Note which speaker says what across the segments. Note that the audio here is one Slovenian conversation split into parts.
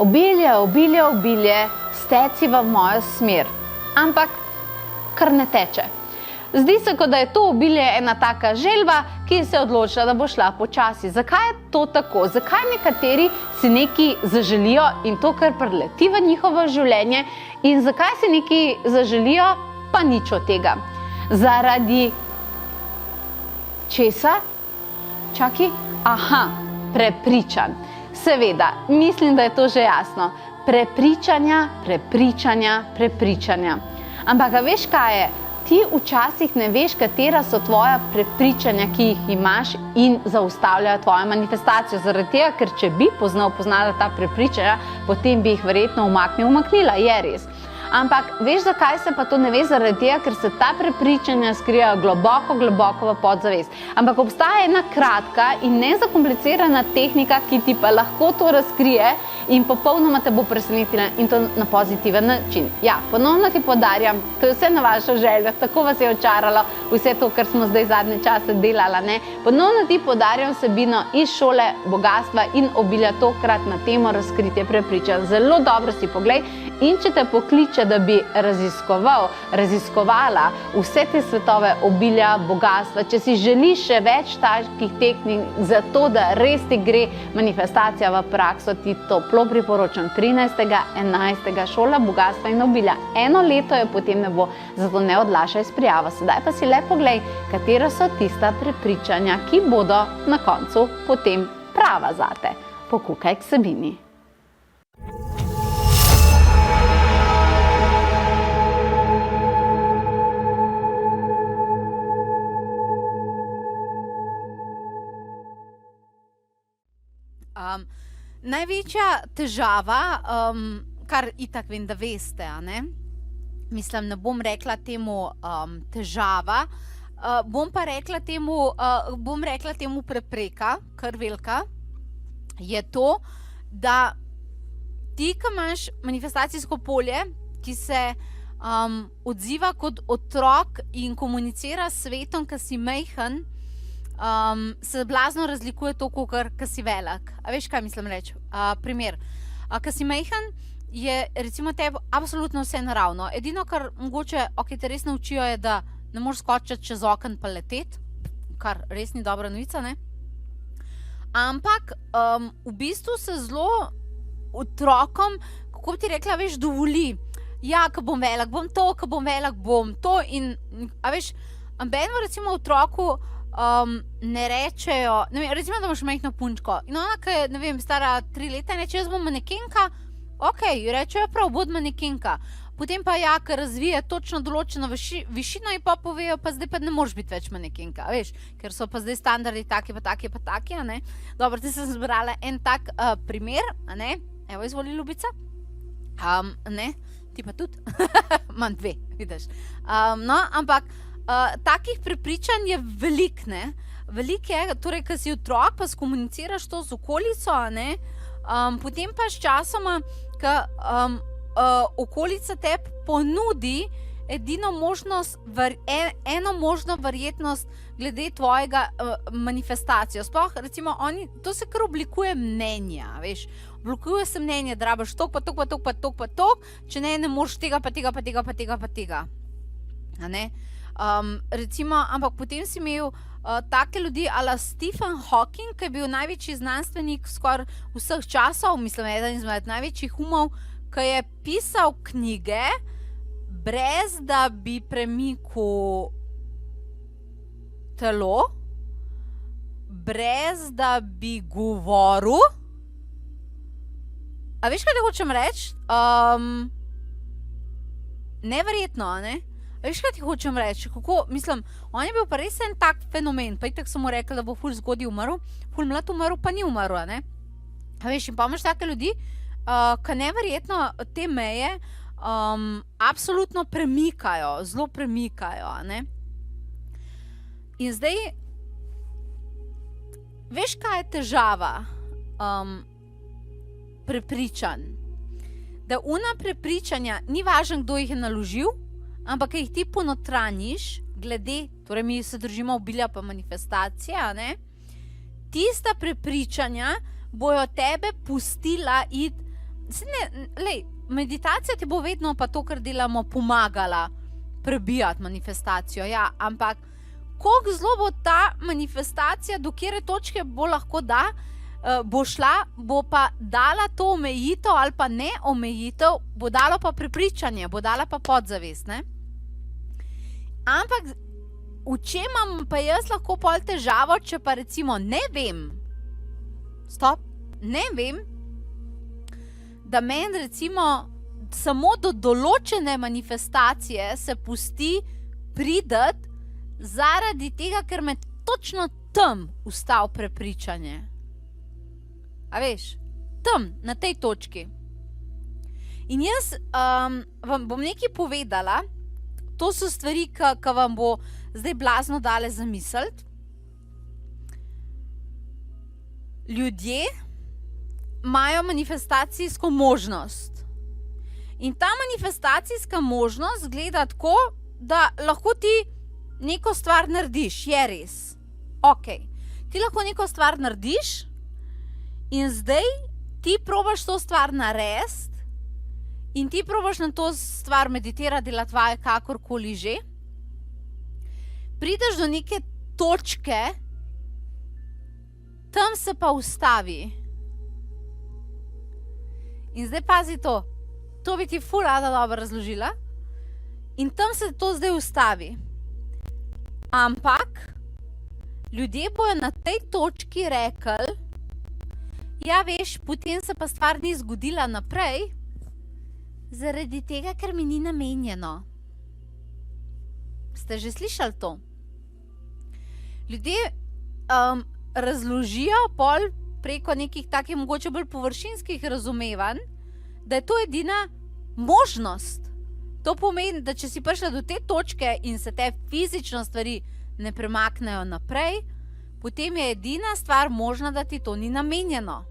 Speaker 1: Obilje, obilje, obilje, steci v mojo smer, ampak kar ne teče. Zdi se, kot da je to obilje ena taka želva, ki se je odločila, da bo šla počasi. Zakaj je to tako? Zakaj nekateri si nekaj zaželijo in to kar prileti v njihovo življenje in zakaj si nekaj zaželijo, pa nič od tega? Zaradi česa? Čakaj, prepričanj. Seveda, mislim, da je to že jasno. Prepričanja. Ampak, a veš kaj je? Ti včasih ne veš, katera so tvoja prepričanja, ki jih imaš in zaustavljajo tvojo manifestacijo. Zaradi tega, ker če bi poznala ta prepričanja, potem bi jih verjetno umaknila, je res. Ampak veš, zakaj se pa to ne ve? Zaradi tega, ker se ta prepričanja skrijejo globoko v podzavest. Ampak obstaja ena kratka in nezakomplicirana tehnika, ki ti pa lahko to razkrije in popolnoma te bo presenetila in to na pozitiven način. Ja, ponovno ti podarjam, to je vse na vašo željo, tako vas je očaralo vse to, kar smo zdaj zadnje čase delala, ne? Ponovno ti podarjam vsebino iz šole bogatstva in obilja, tokrat na temo razkritje prepričanj. Zelo dobro si poglej in če te pokliče, da bi raziskovala vse te svetove obilja, bogatstva, če si želiš še več takih tehnik za to, da res ti gre manifestacija v prakso, ti toplo priporočam 13.11. šola bogatstva in obilja. 1 leto je, potem ne bo, zato ne odlašaj s prijavo. Sedaj pa si le poglej, katera so tista prepričanja, ki bodo na koncu potem prava zate. Pokukaj k vsebini.
Speaker 2: Največja težava, kar itak vem, da veste, mislim, ne bom rekla temu težava, bom rekla temu prepreka, kar velika, je to, da ti, ki imaš manifestacijsko polje, ki se odziva kot otrok in komunicira s svetom, ki si majhen, se blazno razlikuje to, kakor si velik. A veš, kaj mislim reči? Primer. Ko si majhen, je recimo tebi absolutno vse naravno. Edino, kar mogoče te res naučijo, je, da ne moreš skočiti čez okno pa leteti, kar res ni dobra novica, ne? Ampak v bistvu se zelo otrokom, kako bi ti rekla, veš, dovoli. Ja, ko bom velik, bom to, ko bom velik, bom to. In, a veš, ambeno recimo otroku ne rečejo, ne vem, recimo, da imaš majhno punčko in ona, ki je, ne vem, stara 3 leta, neče, jaz bom manekenka, okej, rečejo prav, bod manekenka. Potem pa ja, ker razvije točno določeno višino in pa povejo, pa zdaj pa ne moreš biti več manekenka, veš, ker so pa zdaj standardi taki, a ne. Dobro, ti sem zbrala en tak primer, a ne, evo, izvoli, ljubica, ne, ti pa tudi, manj 2, vidiš. No, ampak takih prepričanj je veliko, ne. Veliko je, torej, ko si otrok, pa skomuniciraš to z okolico, ne, potem pa s časoma, ko okolica tebi ponudi eno možno verjetnost glede tvojega manifestacijo. Sploh, recimo, to se kar oblikuje mnenja, veš. Oblikuje se mnenje, da rabiš toliko, če ne moreš tega, pa tega. A ne? Recimo, ampak potem si imel take ljudi, ala Stephen Hawking, ki je bil največji znanstvenik skoraj vseh časov, mislim, eden izmed največjih umov, ki je pisal knjige, brez da bi premikal telo, brez da bi govoril. A veš, kaj te hočem reči? Neverjetno, a ne? A veš, kaj ti hočem reči? Kako, mislim, on je bil pa res en tak fenomen, pa itak sem mu rekla, da bo ful zgodaj umrl, ful mlad umrl, pa ni umrl, a ne? A veš, in pa imaš take ljudi, ki neverjetno te meje absolutno premikajo, zelo premikajo, a ne? In zdaj, veš, kaj je težava prepričanj? Da ona prepričanja, ni važno, kdo jih je naložil, ampak jih ti ponotranjiš, glede, torej mi se držimo obilja pa manifestacije, a ne? Tista prepričanja bojo tebe pustila iti meditacija ti bo vedno pa to, kar delamo, pomagala prebijati manifestacijo, ja, ampak koliko zelo bo ta manifestacija, do kjere točke bo lahko bo šla, bo pa dala to omejitev ali pa ne omejitev, bo dalo pa prepričanje, bo dala pa podzavest, ne? Ampak v čem imam pa jaz lahko pol težavo, če pa recimo ne vem, da meni recimo samo do določene manifestacije se pusti prideti zaradi tega, ker me točno tam ustavi prepričanje. A veš, tam, na tej točki. In jaz vam bom nekaj povedala, to so stvari, ki vam bo zdaj blazno dale zamisliti. Ljudje imajo manifestacijsko možnost. In ta manifestacijska možnost gleda tako, da lahko ti neko stvar narediš, je res. Ok, ti lahko neko stvar narediš in zdaj ti probaš to stvar narediti in ti probaš na to stvar meditirati, delati vaje, kakorkoli že. Prideš do neke točke, tam se pa ustavi. In zdaj pazi to. To bi ti ful rada dobro razložila. In tam se to zdaj ustavi. Ampak ljudje bojo na tej točki rekli, ja, veš, potem se pa stvar ni zgodila naprej, zaradi tega, ker mi ni namenjeno. Ste že slišali to? Ljudje razložijo pol preko nekih takih mogoče bolj površinskih razumevanj, da je to edina možnost. To pomeni, da če si prišla do te točke in se te fizično stvari ne premaknejo naprej, potem je edina stvar možna, da ti to ni namenjeno.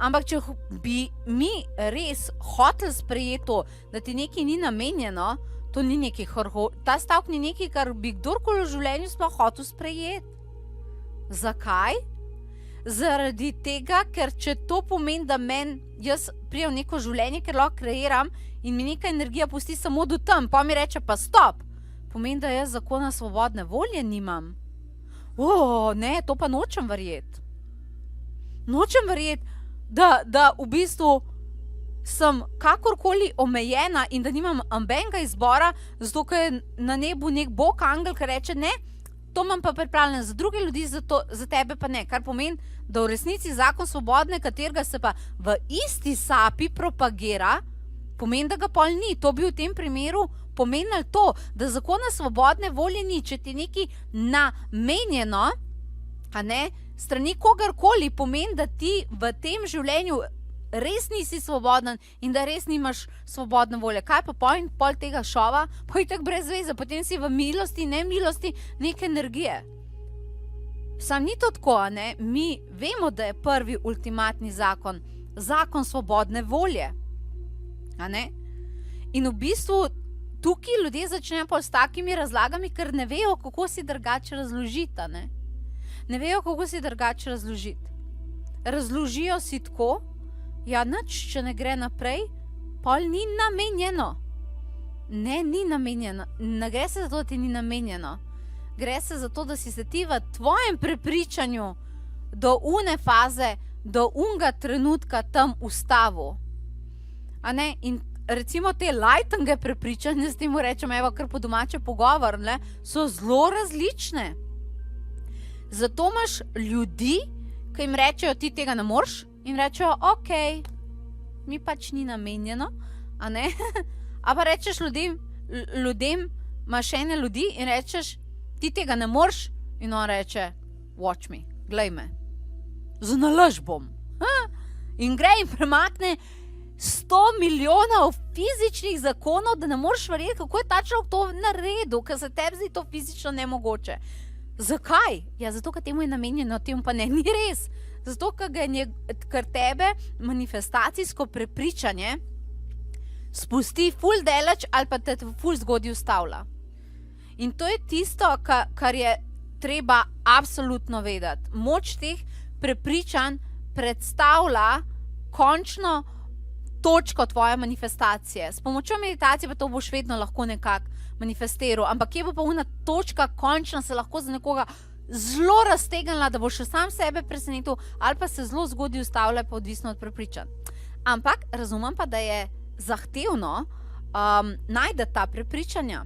Speaker 2: Ampak če bi mi res hoteli sprejeti to, da ti nekaj ni namenjeno, to ni nekaj ta stavek ni nekaj, kar bi kdorkoli v življenju sploh hotel sprejeti. Zakaj? Zaradi tega, ker če to pomeni, da jaz prijem neko življenje, ker lahko kreiram in mi neka energija pusti samo do tam, pa mi reče pa stop, pomeni, da jaz zakona svobodne volje nimam. Ne, to pa nočem verjeti. Nočem verjeti, da v bistvu sem kakorkoli omejena in da nimam ambenega izbora, zato ker je na nebu nek bog, angel, ki reče ne, to imam pa pripravljeno za druge ljudi, za tebe pa ne. Kar pomeni, da v resnici zakon svobodne, katerega se pa v isti sapi propagira, pomeni, da ga pol ni. To bi v tem primeru pomenilo to, da zakona svobodne volje ni. Če ti nekaj namenjeno, a ne, strani kogarkoli, pomeni, da ti v tem življenju res nisi svoboden in da res nimaš svobodne volje. Kaj pa pol tega šova? Pa je tako brez veze, potem si v milosti, nemilosti neke energije. Sam ni to tako, a ne? Mi vemo, da je prvi ultimatni zakon, zakon svobodne volje. A ne? In v bistvu tukaj ljudje začnejo pol s takimi razlagami, ker ne vejo, kako si drugače razložiti, a ne? Ne vejo, kako si drugače razložiti. Razložijo si tako, ja, nič, če ne gre naprej, pol ni namenjeno. Ne, ni namenjeno. Ne gre se za to, da ti ni namenjeno. Gre se za to, da si se ti v tvojem prepričanju do une faze, do unega trenutka tam ustavil. A ne? In recimo te lightinge prepričanja, s tem rečem, evo, kar po domače pogovor, ne, so zelo različne. Zato imaš ljudi, ki jim rečejo, ti tega ne moreš, in rečejo, ok, mi pač ni namenjeno, a ne? A pa rečeš ljudem, imaš ene ljudi in rečeš, ti tega ne moreš, in on reče, watch me, glej me, zanalaž bom. In gre in premakne 100 milijonov fizičnih zakonov, da ne moreš verjeti, kako je ta človek to naredil, ker se tebi zdi to fizično nemogoče. Zakaj? Ja, zato, ker temu je namenjeno, temu pa ne, ni res. Zato, ker tebe manifestacijsko prepričanje spusti ful daleč ali pa te ful zgodaj ustavlja. In to je tisto, kar je treba absolutno vedeti. Moč teh prepričanj predstavlja končno točko tvoje manifestacije. S pomočjo meditacije pa to boš vedno lahko nekako manifestiral, ampak kje bo pa ona točka končno se lahko za nekoga zelo raztegnila, da boš še sam sebe presenetil ali pa se zelo zgodaj ustavlja, pa odvisno od prepričanj. Ampak razumem pa, da je zahtevno najti ta prepričanja.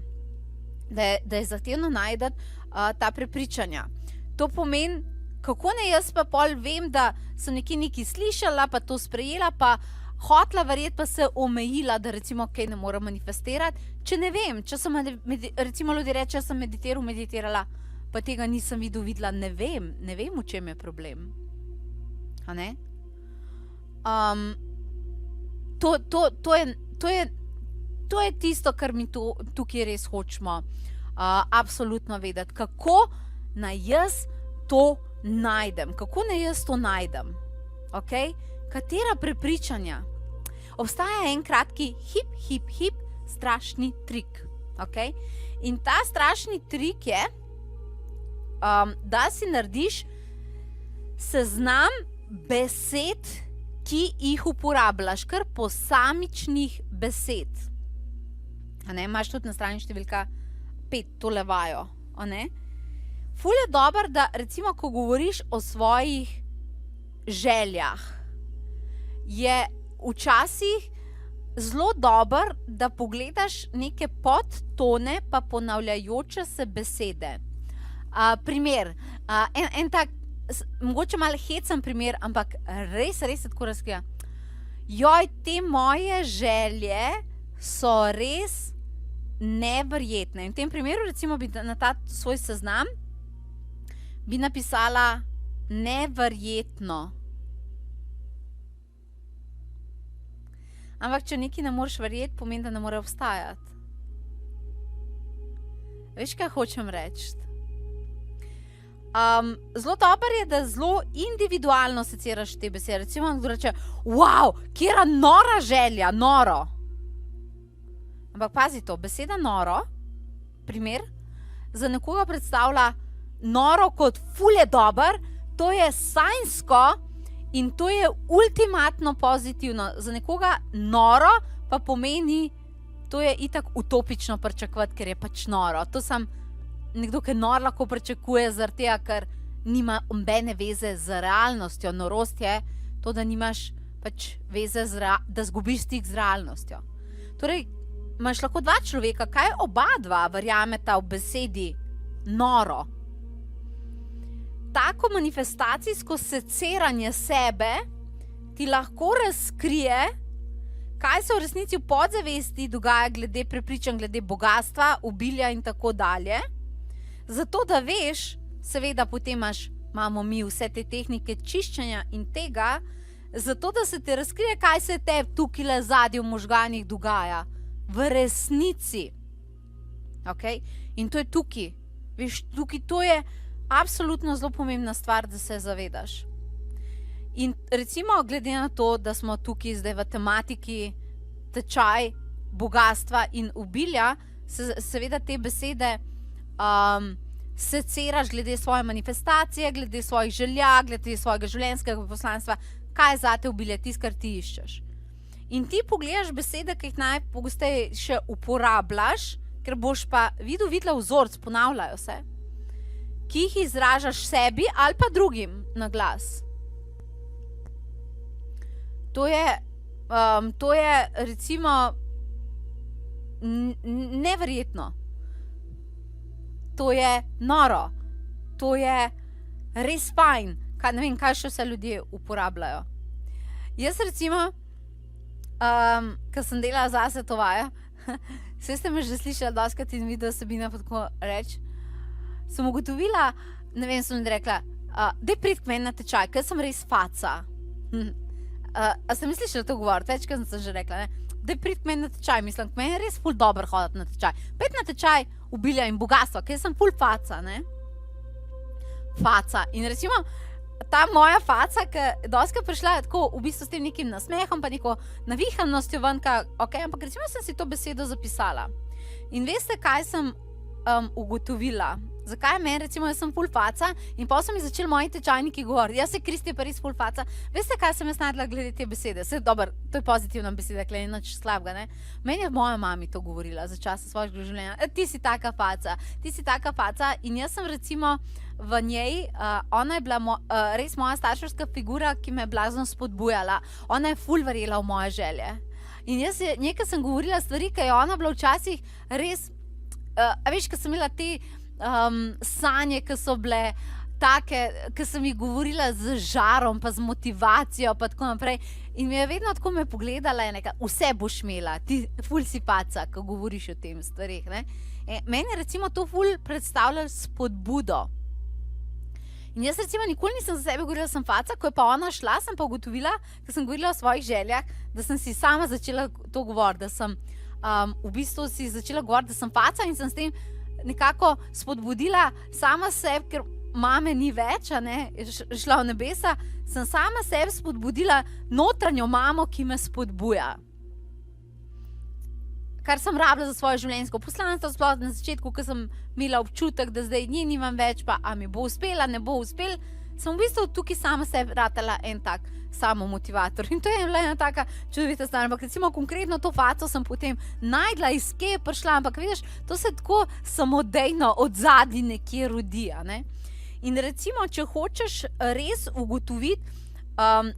Speaker 2: Da je zahtevno najti ta prepričanja. To pomeni, kako ne jaz pa pol vem, da sem nekaj slišala, pa to sprejela, pa hotla verjeti, pa se omejila, da recimo kaj ne morem manifestirati. Če ne vem, če sem, recimo ljudi reče, sem meditirala, pa tega nisem videla, ne vem, v čem je problem. A ne? To je tisto, kar mi tukaj res hočemo absolutno vedeti. Kako naj jaz to najdem? Kako naj jaz to najdem? Okay? Katera prepričanja? Obstaja en kratki hip strašni trik. Okay? In ta strašni trik je, da si narediš seznam besed, ki jih uporabljaš, kar posamičnih besed. Imaš tudi na strani številka 5 tole vajo. Ful je dobro, da recimo, ko govoriš o svojih željah, je včasih zelo dobro, da pogledaš neke podtone pa ponavljajoče se besede. Primer, en tak, mogoče malo hecen primer, ampak res je tako razkrija. Joj, te moje želje so res neverjetne. In v tem primeru, recimo, bi na ta svoj seznam bi napisala neverjetno. Ampak, če nekaj ne moreš verjeti, pomeni, da ne more obstajati. Veš, kaj hočem reči? Zelo dobro je, da zelo individualno seciraš te besede. Recimo, kdo reče, wow, kjera nora želja, noro. Ampak pazi to, beseda noro, primer, za nekoga predstavlja noro kot ful je dober, to je sajnsko in to je ultimatno pozitivno. Za nekoga noro pa pomeni, to je itak utopično pričakovati, ker je pač noro. To sem nekdo, ki nor lahko pričakuje zaradi tega, ker nima nobene veze z realnostjo. Norost je to, da nimaš pač veze, da zgubiš stik z realnostjo. Torej, imaš lahko dva človeka, kaj oba dva verjameta v besedi noro. Tako manifestacijsko seciranje sebe ti lahko razkrije, kaj se v resnici v podzavesti dogaja glede prepričanj, glede bogastva, obilja in tako dalje. Zato, da veš, seveda potem imamo mi vse te tehnike čiščenja in tega, zato, da se ti razkrije, kaj se tebi tukaj zadnji v možganih dogaja. V resnici. Okay? In to je tukaj. Veš, tukaj to je absolutno zelo pomembna stvar, da se zavedaš. In recimo, glede na to, da smo tukaj zdaj v tematiki tečaj bogastva in obilja, seveda te besede seciraš glede svoje manifestacije, glede svojih želja, glede svojega življenjskega poslanstva, kaj je zate obilje, tisto, kar ti iščeš. In ti pogledaš besede, ki jih najpogosteje še uporabljaš, ker boš pa videla vzorc, ponavljajo se, ki jih izražaš sebi ali pa drugim na glas. To je recimo neverjetno. To je noro. To je res fajn. Ne vem, kaj še vse ljudje uporabljajo. Jaz recimo, ko sem delala zase to vajo, vse ste me že slišali dostikrat in videla Sabina pa tako reči, sem ugotovila, ne vem, sem rekla, daj prid k meni na tečaj, ker sem res faca. A sem mi slišala to govoriti, večkrat sem že rekla, ne? Daj prid k meni na tečaj, mislim, k meni je res ful dobro hoditi na tečaj. Pet na tečaj obilja in bogatstva, ker sem ful faca, ne? Faca. In recimo, ta moja faca, ki dostikrat prišla tako v bistvu s tem nekim nasmehom, pa neko navihanostjo ven, ok, ampak recimo sem si to besedo zapisala. In veste, kaj sem ugotovila. Zakaj meni, recimo, jaz sem ful faca in pa so mi začeli moji tečajniki govoriti, jaz se Kristi je pa res ful faca. Veste, kaj sem jaz najdela glede te besede? Dober, to je pozitivna beseda, kle, nič slabega, ne? Meni je moja mami to govorila za časa svojega življenja. Ti si taka faca. In jaz sem recimo v njej, ona je bila res moja starševska figura, ki me je blazno spodbujala. Ona je ful verjela v moje želje. In jaz nekaj sem govorila stvari, ki je ona bila včasih res, veš, ko sem imela te sanje, ki so bile take, ki sem jih govorila z žarom, pa z motivacijo, pa tako naprej. In mi je vedno tako me pogledala in nekaj, vse boš imela, ti ful si faca, ko govoriš o tem stvarih, ne. Meni je recimo to ful predstavljalo spodbudo. In jaz recimo nikoli nisem za sebe govorila, da sem faca, ko je pa ona šla, sem pa ugotovila, ko sem govorila o svojih željah, da sem si sama začela to govoriti, da sem v bistvu si začela govoriti, da sem faca in sem s tem nekako spodbudila sama sebi, ker mame ni več, šla v nebesa, sem sama sebi spodbudila notranjo mamo, ki me spodbuja. Kar sem rabila za svoje življenjsko poslanstvo, sploh na začetku, ko sem imela občutek, da zdaj nimam več, pa a mi bo uspela, ne bo uspel, sem v bistvu tukaj sama sebi ratala en tak samomotivator. In to je bila ena taka čudovita stvar. Ampak recimo konkretno to faco sem potem najdla, iz kje je prišla, ampak vidiš, to se tako samodejno od zadaj nekje rodi, ne. In recimo, če hočeš res ugotoviti,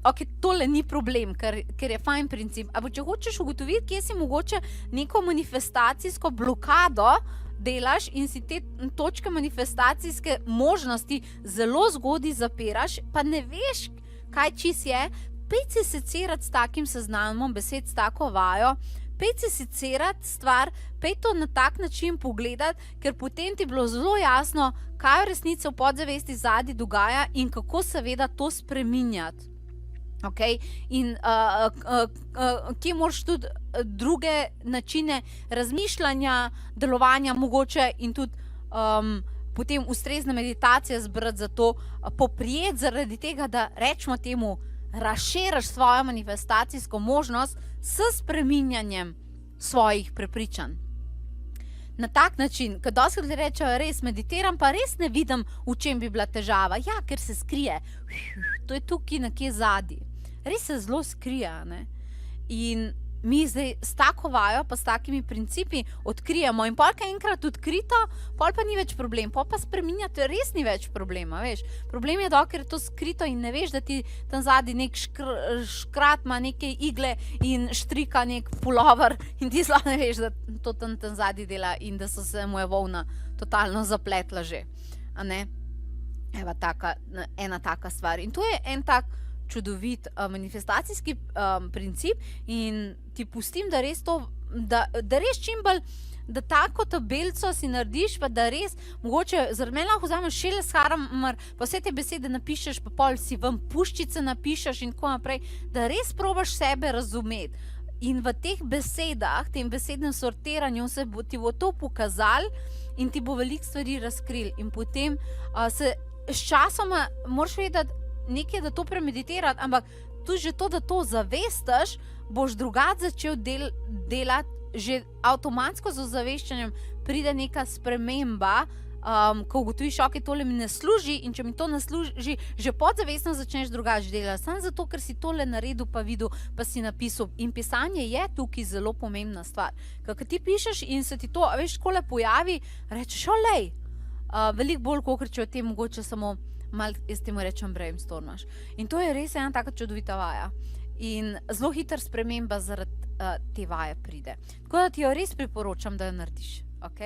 Speaker 2: ok, tole ni problem, ker je fajn princip, ampak če hočeš ugotoviti, kje si mogoče neko manifestacijsko blokado delaš in si te točke manifestacijske možnosti zelo zgodaj zapiraš, pa ne veš, kaj čist je, pejt si secerat s takim seznamom besed, s tako vajo, pejt si secerat stvar, pejt to na tak način pogledat, ker potem ti je bilo zelo jasno, kaj v resnici v podzavesti zadaj dogaja in kako seveda to spreminjati. Okay? In kje moraš tudi druge načine razmišljanja, delovanja mogoče in tudi potem ustrezna meditacija zbrati za to, poprijeti zaradi tega, da rečemo temu, razširiš svojo manifestacijsko možnost s spreminjanjem svojih prepričanj. Na tak način, ko dostikrat rečejo, res meditiram, pa res ne vidim, v čem bi bila težava. Ja, ker se skrije. To je tukaj nekje zadaj. Res se zelo skrije, ne. In mi zdaj s tako vajo, pa s takimi principi odkrijemo. In pol, ko je enkrat odkrito, pol pa ni več problem. Pol pa spreminjati res ni več problema, veš. Problem je ker je to skrito in ne veš, da ti tam zadaj nek škrat ima neke igle in štrika nek pulover in ti zelo ne veš, da to tam zadaj dela in da so se mu je volna totalno zapletla že. A ne? Evo ena taka stvar. In to je en tak čudovit manifestacijski princip in ti pustim, da res to, da res čim bolj, da tako tabelico si narediš, pa da res, mogoče zaradi mene lahko vzameš Šeles Harmar, pa vse te besede napišeš, pa pol si ven puščice napišeš in tako naprej, da res probaš sebe razumeti. In v teh besedah, tem besednem sortiranju se ti bo to pokazalo in ti bo veliko stvari razkril. In potem se s časoma moraš vedeti, nekaj, da to premeditirati, ampak tudi že to, da to zavestaš, boš drugače začel delati, že avtomatsko z ozaveščanjem pride neka sprememba, ko ugotoviš, ok, tole mi ne služi in če mi to ne služi, že podzavestno začneš drugače delati. Samo zato, ker si tole naredil, pa videl, pa si napisal. In pisanje je tukaj zelo pomembna stvar. Ko ti pišeš in se ti to, veš, takole pojavi, rečeš, olej, veliko bolj, kakor če o tem mogoče samo malo, jaz temu rečem, brainstormaš. In to je res ena taka čudovita vaja. In zelo hiter sprememba zaradi te vaje pride. Tako da ti jo res priporočam, da jo narediš. Ok?